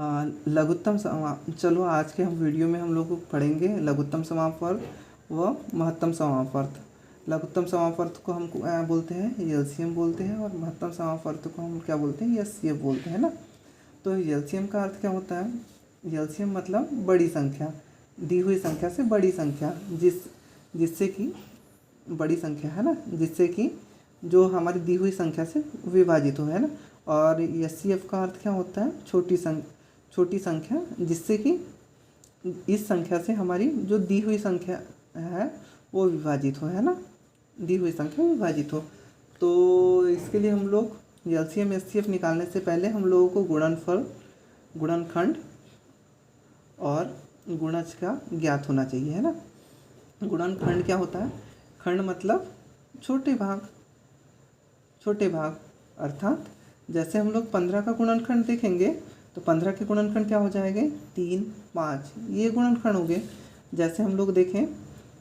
लघुत्तम चलो आज के हम वीडियो में हम लोग पढ़ेंगे लघुत्तम समापवर्त व महत्तम समापवर्त। लघुत्तम समापवर्त को हम बोलते हैं एलसीएम बोलते हैं, और महत्तम समापवर्त को हम क्या बोलते हैं, एचसीएफ बोलते हैं ना। तो एलसीएम का अर्थ क्या होता है? एलसीएम मतलब बड़ी संख्या, दी हुई संख्या से बड़ी संख्या, जिससे कि बड़ी संख्या है ना, जिससे कि जो हमारी दी हुई संख्या से विभाजित हो, है ना। और एचसीएफ का अर्थ क्या होता है? छोटी संख्या, जिससे कि इस संख्या से हमारी जो दी हुई संख्या है वो विभाजित हो, है ना, दी हुई संख्या विभाजित हो। तो इसके लिए हम लोग एलसीएम एचसीएफ निकालने से पहले हम लोगों को गुणनफल, गुणनखंड और गुणज का ज्ञात होना चाहिए, है ना। गुणनखंड क्या होता है? खंड मतलब छोटे भाग, अर्थात जैसे हम लोग 15 का गुणनखंड देखेंगे तो 15 के गुणनखंड क्या हो जाएंगे? 3, 5, ये गुणनखंड हो गए। जैसे हम लोग देखें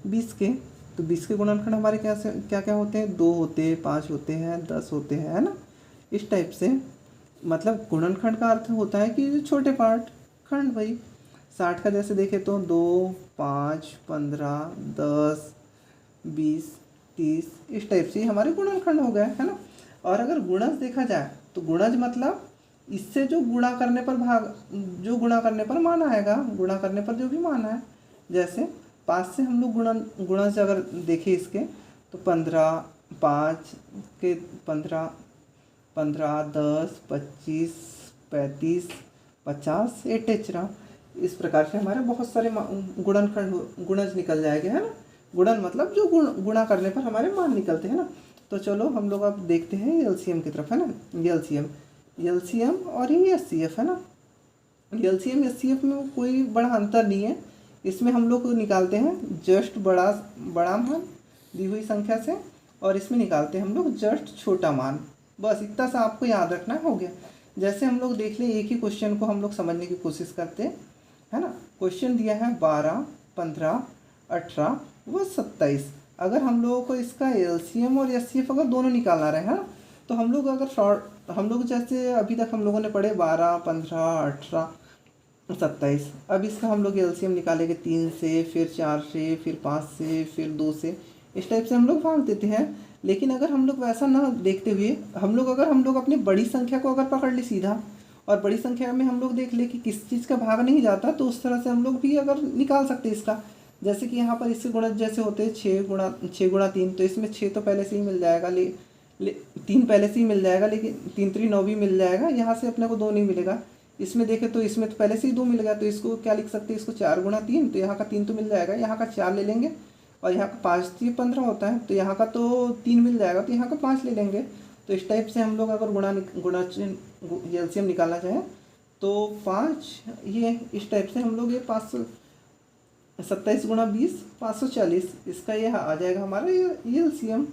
20 के, तो 20 के गुणनखंड हमारे क्या क्या होते हैं? 2 होते हैं, 5 होते हैं, 10 होते हैं, है ना। इस टाइप से मतलब गुणनखंड का अर्थ होता है कि छोटे पार्ट, खंड भाई। 60 का जैसे देखें तो 2, 5, 15, 10, 20, 30, इस टाइप से हमारे गुणनखंड हो गए, है ना। और अगर गुणज देखा जाए तो गुणज मतलब इससे जो गुणा करने पर मान आएगा, गुणा करने पर जो भी मान है। जैसे 5 से हम लोग गुणज अगर देखें इसके, तो 15, 5 के 15, 10, 25, 35, 50, एटेचरा। इस प्रकार से हमारे बहुत सारे गुणज निकल जाएंगे, है ना। गुणन मतलब जो गुणा करने पर हमारे मान निकलते हैं ना। तो चलो हम लोग अब देखते हैं एलसीएम की तरफ, है ना। एलसीएम और ये एचसीएफ, है ना। एलसीएम एचसीएफ में कोई बड़ा अंतर नहीं है। इसमें हम लोग निकालते हैं जस्ट बड़ा मान दी हुई संख्या से, और इसमें निकालते हैं हम लोग जस्ट छोटा मान। बस इतना सा आपको याद रखना हो गया। जैसे हम लोग देख लें, एक ही क्वेश्चन को हम लोग समझने की कोशिश करते हैं, है ना। क्वेश्चन दिया है 12, 15, 18 व 27। अगर हम लोगों को इसका एलसीएम और एचसीएफ अगर दोनों निकालना रहे, है ना, तो हम लोग जैसे अभी तक हम लोगों ने पढ़े 12, 15, 18, 27। अब इसका हम लोग एलसीएम निकालेंगे 3 से, फिर 4 से, फिर 5 से, फिर 2 से। इस टाइप से हम लोग भाग देते हैं। लेकिन अगर हम लोग वैसा ना देखते हुए हम लोग अपनी बड़ी संख्या को अगर पकड़ ली सीधा, और बड़ी संख्या में हम लोग देख ले कि किस चीज़ का भाग नहीं जाता, तो उस तरह से हम लोग भी अगर निकाल सकते हैं इसका। जैसे कि यहाँ पर इससे गुणज जैसे होते हैं 6 गुणा 3, तो इसमें 6 तो पहले से ही मिल जाएगा, 3 पहले से ही मिल जाएगा, लेकिन 3 3 9 भी मिल जाएगा। यहाँ से अपने को 2 नहीं मिलेगा। इसमें देखें तो इसमें तो पहले से ही 2 मिल गया, तो इसको क्या लिख सकते हैं? इसको 4 गुणा 3, तो यहाँ का 3 तो मिल जाएगा, यहाँ का 4 ले लेंगे, और यहाँ का 5 से 15 होता है, तो यहाँ का तो 3 मिल जाएगा, तो यहाँ का 5 ले लेंगे। तो इस टाइप से हम लोग अगर एलसीएम निकालना चाहें तो 5, ये इस टाइप से हम लोग ये 27 गुणा 20, 540, इसका ये आ जाएगा हमारा ये एलसीएम।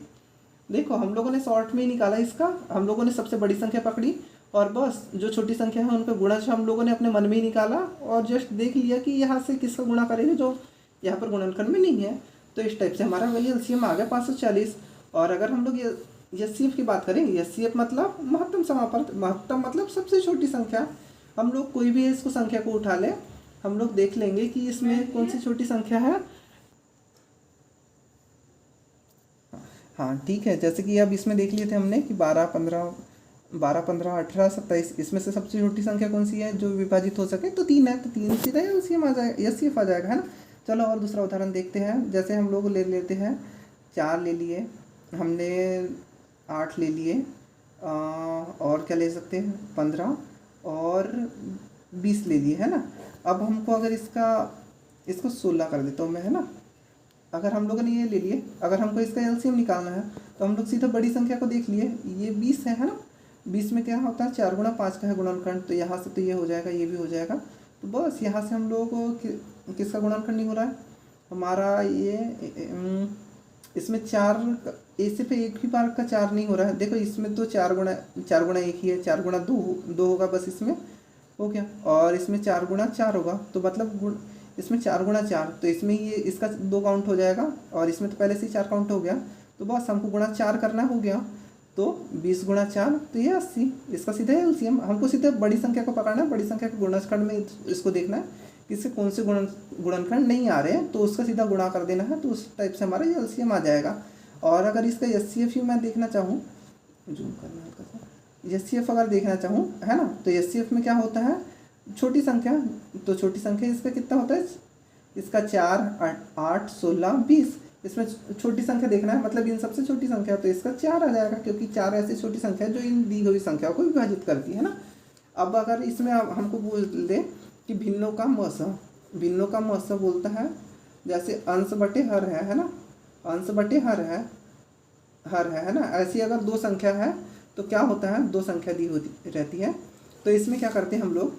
देखो हम लोगों ने शॉर्ट में ही निकाला इसका। हम लोगों ने सबसे बड़ी संख्या पकड़ी, और बस जो छोटी संख्या है उनका गुणज हम लोगों ने अपने मन में ही निकाला, और जस्ट देख लिया कि यहाँ से किसका गुणा करेंगे जो यहाँ पर गुणनखंड में नहीं है। तो इस टाइप से हमारा वही एलसीएम आ गया 540। और अगर हम लोग एचसीएफ की बात करें, एचसीएफ मतलब महत्तम समापवर्त। महत्तम मतलब सबसे छोटी संख्या। हम लोग कोई भी इसको संख्या को उठा ले, हम लोग देख लेंगे कि इसमें कौन सी छोटी संख्या है। हाँ ठीक है, जैसे कि अब इसमें देख लिए थे हमने कि 12, 15, 18, 27, इसमें से सबसे छोटी संख्या कौन सी है जो विभाजित हो सके? तो 3 है, तो 3 सीधा एलसीएम आ जाएगा, एचसीएफ आ जाएगा, है ना। चलो और दूसरा उदाहरण देखते हैं। जैसे हम लोग ले लेते हैं 4 ले लिए हमने, 8 ले लिए, और क्या ले सकते हैं? 15 और 20 ले लिए, है ना। अब हमको अगर इसको 16 कर देता हूँ मैं, है ना। अगर हम लोगों ने ये ले लिए, अगर हमको इसका एलसीएम निकालना है तो हम लोग सीधा बड़ी संख्या को देख लिए, ये 20 है ना। 20 में क्या होता है? 4 गुणा 5 का है गुणनखंड, तो यहाँ से तो ये हो जाएगा, ये भी हो जाएगा। तो बस यहाँ से हम लोगों को किसका गुणनखंड नहीं हो रहा है हमारा? ये इसमें 4 सिर्फ एक ही बार का 4 नहीं हो रहा है। देखो इसमें तो 4 गुणा 1 ही है, 4 गुणा 2 होगा, बस इसमें हो गया। और इसमें 4 गुणा 4 होगा, तो मतलब इसमें 4 गुणा 4, तो इसमें ये इसका 2 काउंट हो जाएगा, और इसमें तो पहले से ही 4 काउंट हो गया। तो बस हमको गुणा 4 करना हो गया। तो 20 गुणा 4 तो ये 80। इसका सीधा एलसीएम। हमको सीधे बड़ी संख्या को पकड़ना है, बड़ी संख्या के गुणनखंड में इसको देखना है कि इससे कौन से गुणनखंड नहीं आ रहे हैं, तो उसका सीधा गुणा कर देना है, तो उस टाइप से हमारा एलसीएम आ जाएगा। और अगर इसका एचसीएफ मैं देखना चाहूँ, जूम करना हल्का सा, एचसीएफ अगर देखना चाहूँ, है ना, तो एचसीएफ में क्या होता है, छोटी संख्या, तो छोटी संख्या इसका कितना होता है, इसका 4, 8, 16, 20, इसमें छोटी संख्या देखना है, मतलब इन सबसे छोटी संख्या, तो इसका 4 आ जाएगा, क्योंकि 4 ऐसी छोटी संख्या है जो इन दी हुई संख्याओं को विभाजित करती है ना। अब अगर इसमें हमको बोल दे कि भिन्नों का मस, भिन्नों का मस बोलता है जैसे अंश बटे हर है ना, अंश बटे हर है ना, ऐसी अगर दो संख्या है तो क्या होता है, दो संख्या दी होती रहती है, तो इसमें क्या करते हैं हम लोग,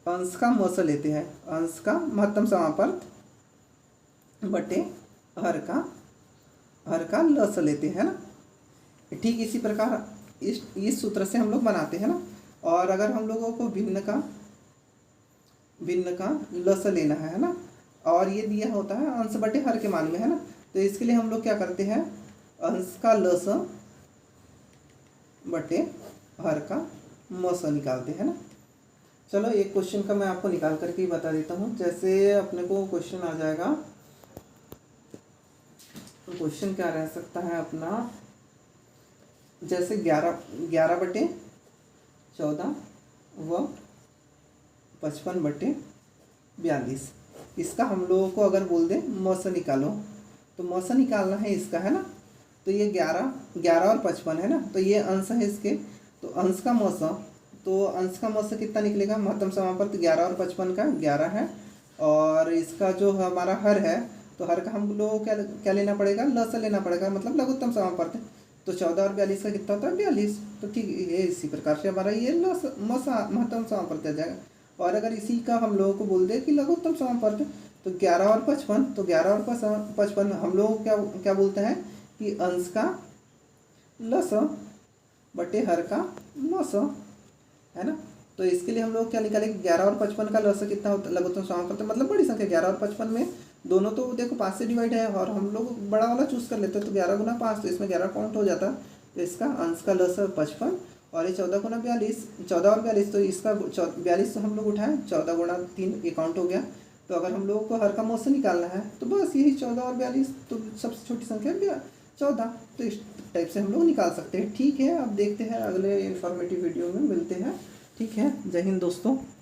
अंश का मस लेते हैं, अंश का महत्तम समापर्त बटे हर का लस लेते हैं ना। ठीक इसी प्रकार इस सूत्र से हम लोग बनाते हैं ना। और अगर हम लोगों को भिन्न का लस लेना है ना, और ये दिया होता है अंश बटे हर के मान में, है ना, तो इसके लिए हम लोग क्या करते हैं, अंश का लस बटे हर का मस निकालते हैं ना। चलो एक क्वेश्चन का मैं आपको निकाल करके ही बता देता हूँ। जैसे अपने को क्वेश्चन आ जाएगा, क्वेश्चन क्या रह सकता है अपना, जैसे 11 बटे 14 व 55 बटे 42, इसका हम लोगों को अगर बोल दें मस निकालो, तो मस निकालना है इसका, है ना, तो ये 11 और 55 है ना, तो ये अंश है इसके, तो अंश का मस, तो अंश का मस कितना निकलेगा, महत्तम समापर्त 11 और 55 का 11 है, और इसका जो हमारा हर है, तो हर का हम लोगों को क्या लेना पड़ेगा, लस लेना पड़ेगा, मतलब लघुत्तम समापर्त, तो 14 और 42 का कितना होता है, 42। तो ठीक ये इसी प्रकार से हमारा ये लस मस महत्तम समापर्त आ जाएगा। और अगर इसी का हम लोगों को बोल दे कि लघुत्तम समापर्त, तो 11 और 55, तो 11 और 55 हम लोग क्या बोलते हैं कि अंश का लस बटे हर का मस, है ना। तो इसके लिए हम लोग क्या निकालेंगे, 11 और 55 का लस कितना होता है, लघुत्तम समापर्त, मतलब बड़ी संख्या 11 और 55 में दोनों तो देखो 5 से डिवाइड है, और हम लोग बड़ा वाला चूज कर लेते हैं, तो 11 गुना 5, तो इसमें 11 काउंट हो जाता है, तो इसका अंश का लस 55, और ये 14 गुना 42, 14 और 42, तो इसका 42 तो हम लोग उठाएं, 14 गुना 3 ये काउंट हो गया। तो अगर हम लोगों को हर का मौसम निकालना है, तो बस यही 14 और 42, तो सबसे छोटी संख्या 14, तो इस टाइप से हम लोग निकाल सकते हैं। ठीक है, अब देखते हैं अगले इन्फॉर्मेटिव वीडियो में मिलते हैं। ठीक है, जय हिंद दोस्तों।